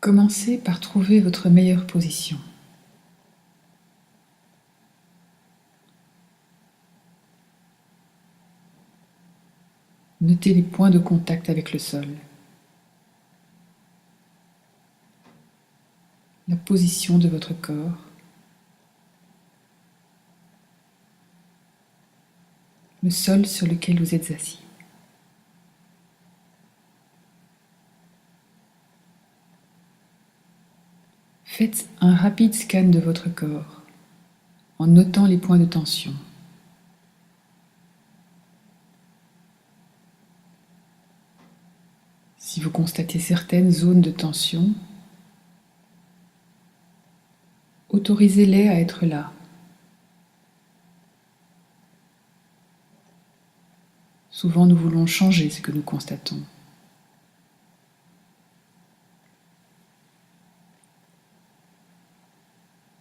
Commencez par trouver votre meilleure position. Notez les points de contact avec le sol. La position de votre corps. Le sol sur lequel vous êtes assis. Faites un rapide scan de votre corps en notant les points de tension. Si vous constatez certaines zones de tension, autorisez-les à être là. Souvent, nous voulons changer ce que nous constatons.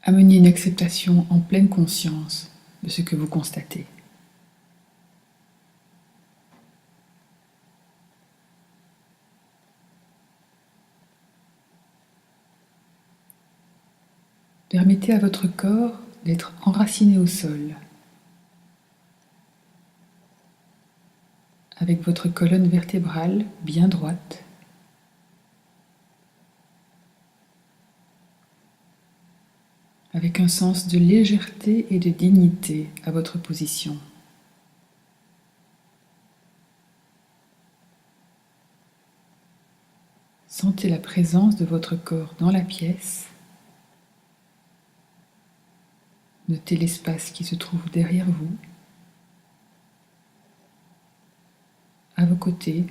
Amenez une acceptation en pleine conscience de ce que vous constatez. Permettez à votre corps d'être enraciné au sol, avec votre colonne vertébrale bien droite, avec un sens de légèreté et de dignité à votre position. Sentez la présence de votre corps dans la pièce. Notez l'espace qui se trouve derrière vous, à vos côtés,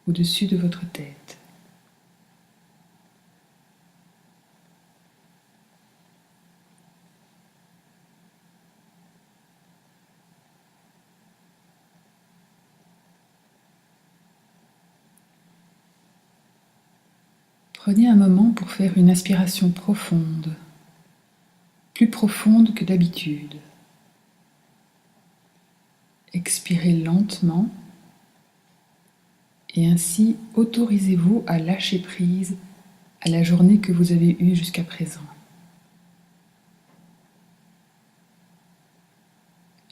au-dessus de votre tête. Prenez un moment pour faire une inspiration profonde, plus profonde que d'habitude. Expirez lentement et ainsi autorisez-vous à lâcher prise à la journée que vous avez eue jusqu'à présent.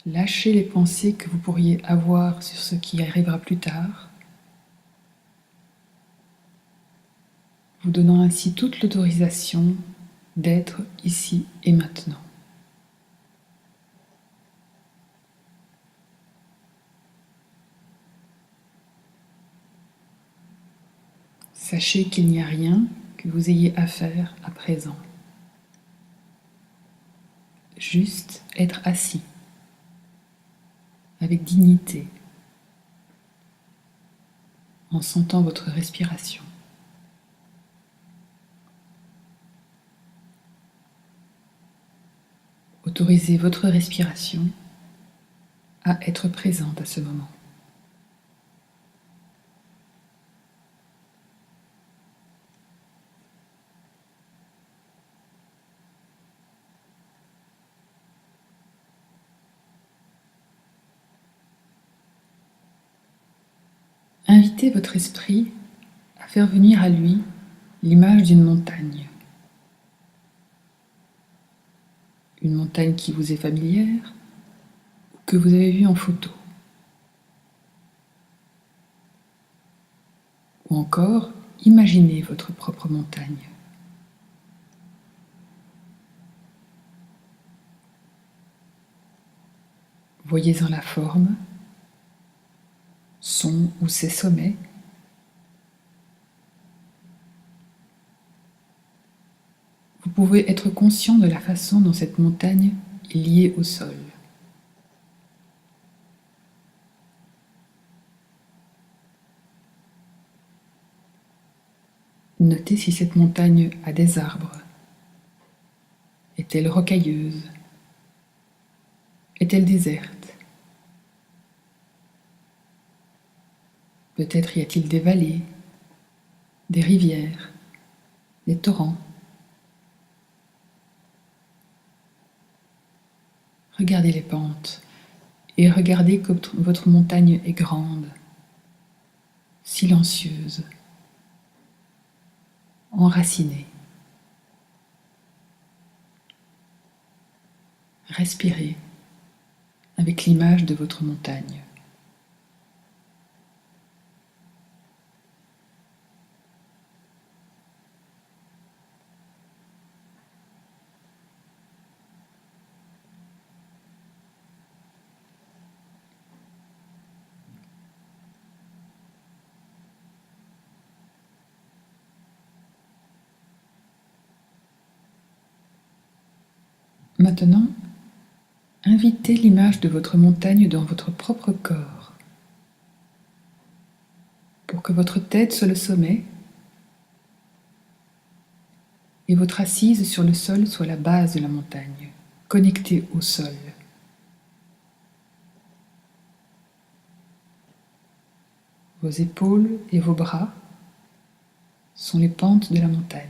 Lâchez les pensées que vous pourriez avoir sur ce qui arrivera plus tard, vous donnant ainsi toute l'autorisation d'être ici et maintenant. Sachez qu'il n'y a rien que vous ayez à faire à présent. Juste être assis, avec dignité, en sentant votre respiration. Autorisez votre respiration à être présente à ce moment. Invitez votre esprit à faire venir à lui l'image d'une montagne. Une montagne qui vous est familière ou que vous avez vue en photo. Ou encore, imaginez votre propre montagne. Voyez-en la forme, son ou ses sommets. Vous pouvez être conscient de la façon dont cette montagne est liée au sol. Notez si cette montagne a des arbres. Est-elle rocailleuse? Est-elle déserte? Peut-être y a-t-il des vallées, des rivières, des torrents. Regardez les pentes et regardez que votre montagne est grande, silencieuse, enracinée. Respirez avec l'image de votre montagne. Maintenant, invitez l'image de votre montagne dans votre propre corps pour que votre tête soit le sommet et votre assise sur le sol soit la base de la montagne, connectée au sol. Vos épaules et vos bras sont les pentes de la montagne.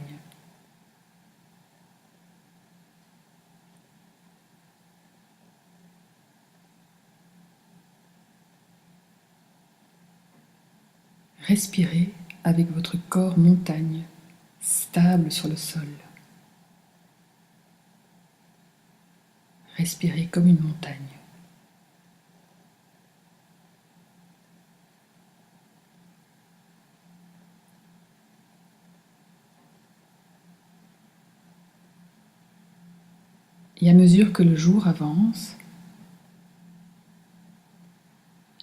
Respirez avec votre corps montagne, stable sur le sol. Respirez comme une montagne. Et à mesure que le jour avance,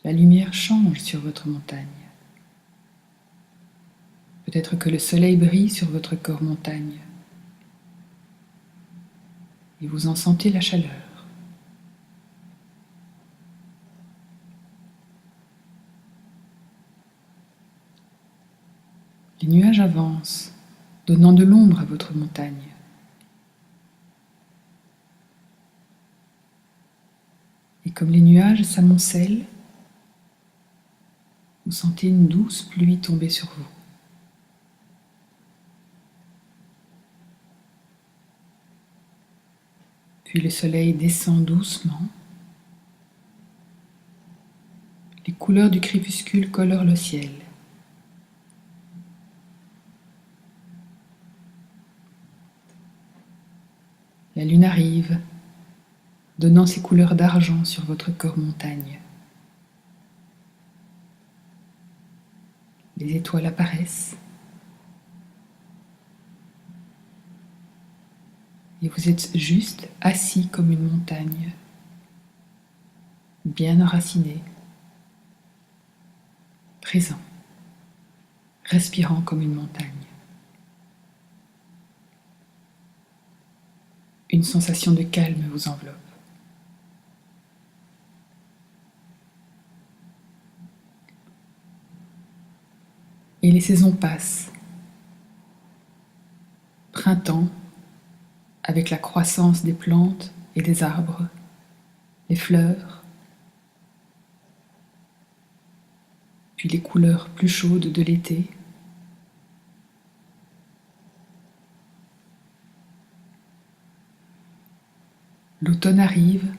la lumière change sur votre montagne. Peut-être que le soleil brille sur votre corps montagne et vous en sentez la chaleur. Les nuages avancent, donnant de l'ombre à votre montagne. Et comme les nuages s'amoncellent, vous sentez une douce pluie tomber sur vous. Puis le soleil descend doucement. Les couleurs du crépuscule colorent le ciel. La lune arrive, donnant ses couleurs d'argent sur votre corps montagne. Les étoiles apparaissent. Et vous êtes juste assis comme une montagne, bien enraciné, présent, respirant comme une montagne. Une sensation de calme vous enveloppe. Et les saisons passent. Printemps, avec la croissance des plantes et des arbres, les fleurs, puis les couleurs plus chaudes de l'été. L'automne arrive,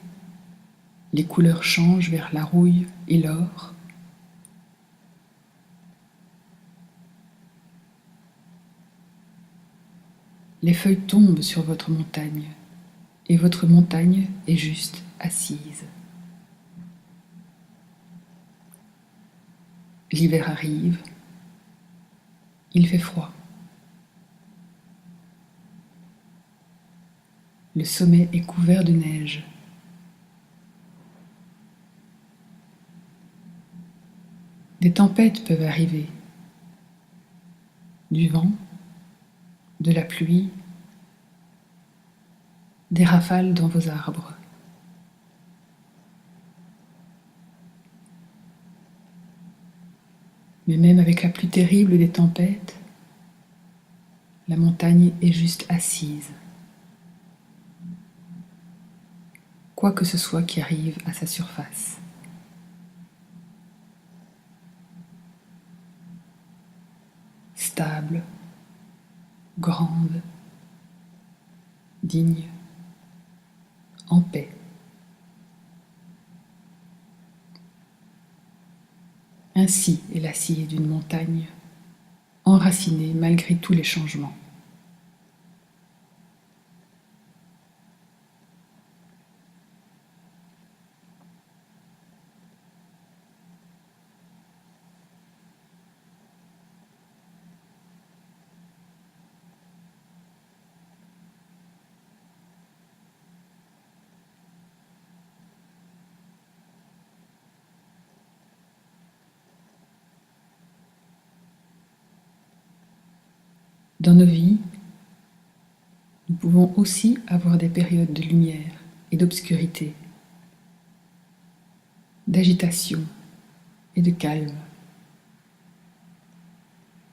les couleurs changent vers la rouille et l'or. Les feuilles tombent sur votre montagne, et votre montagne est juste assise. L'hiver arrive, il fait froid. Le sommet est couvert de neige. Des tempêtes peuvent arriver, du vent, de la pluie, des rafales dans vos arbres. Mais même avec la plus terrible des tempêtes, la montagne est juste assise. Quoi que ce soit qui arrive à sa surface. Stable, grande, digne, en paix. Ainsi est l'acier d'une montagne, enracinée malgré tous les changements. Dans nos vies, nous pouvons aussi avoir des périodes de lumière et d'obscurité, d'agitation et de calme,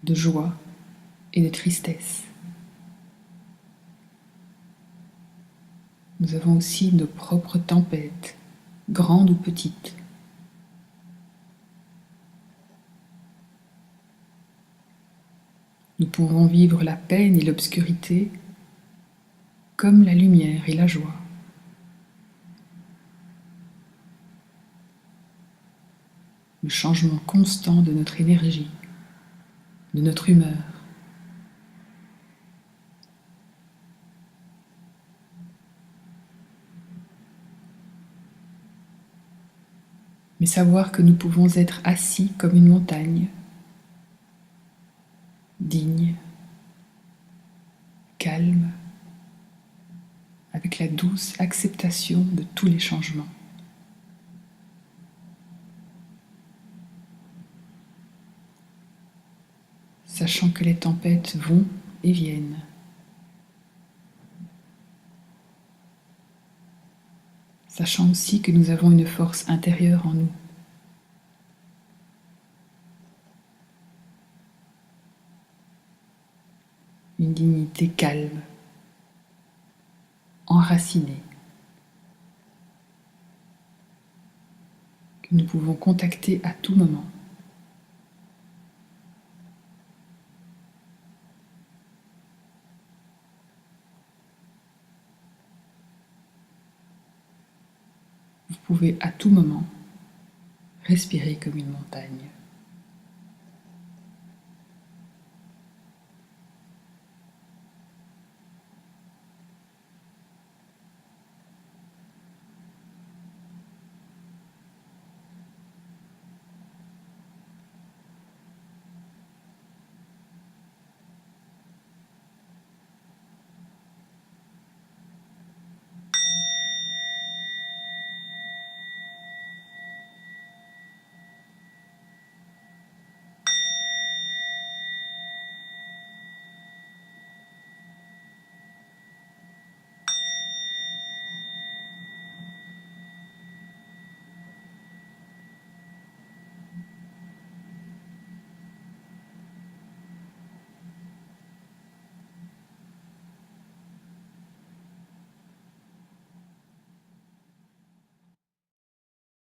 de joie et de tristesse. Nous avons aussi nos propres tempêtes, grandes ou petites. Nous pouvons vivre la peine et l'obscurité comme la lumière et la joie. Le changement constant de notre énergie, de notre humeur. Mais savoir que nous pouvons être assis comme une montagne, digne, calme, avec la douce acceptation de tous les changements. Sachant que les tempêtes vont et viennent. Sachant aussi que nous avons une force intérieure en nous. Une dignité calme, enracinée, que nous pouvons contacter à tout moment. Vous pouvez à tout moment respirer comme une montagne.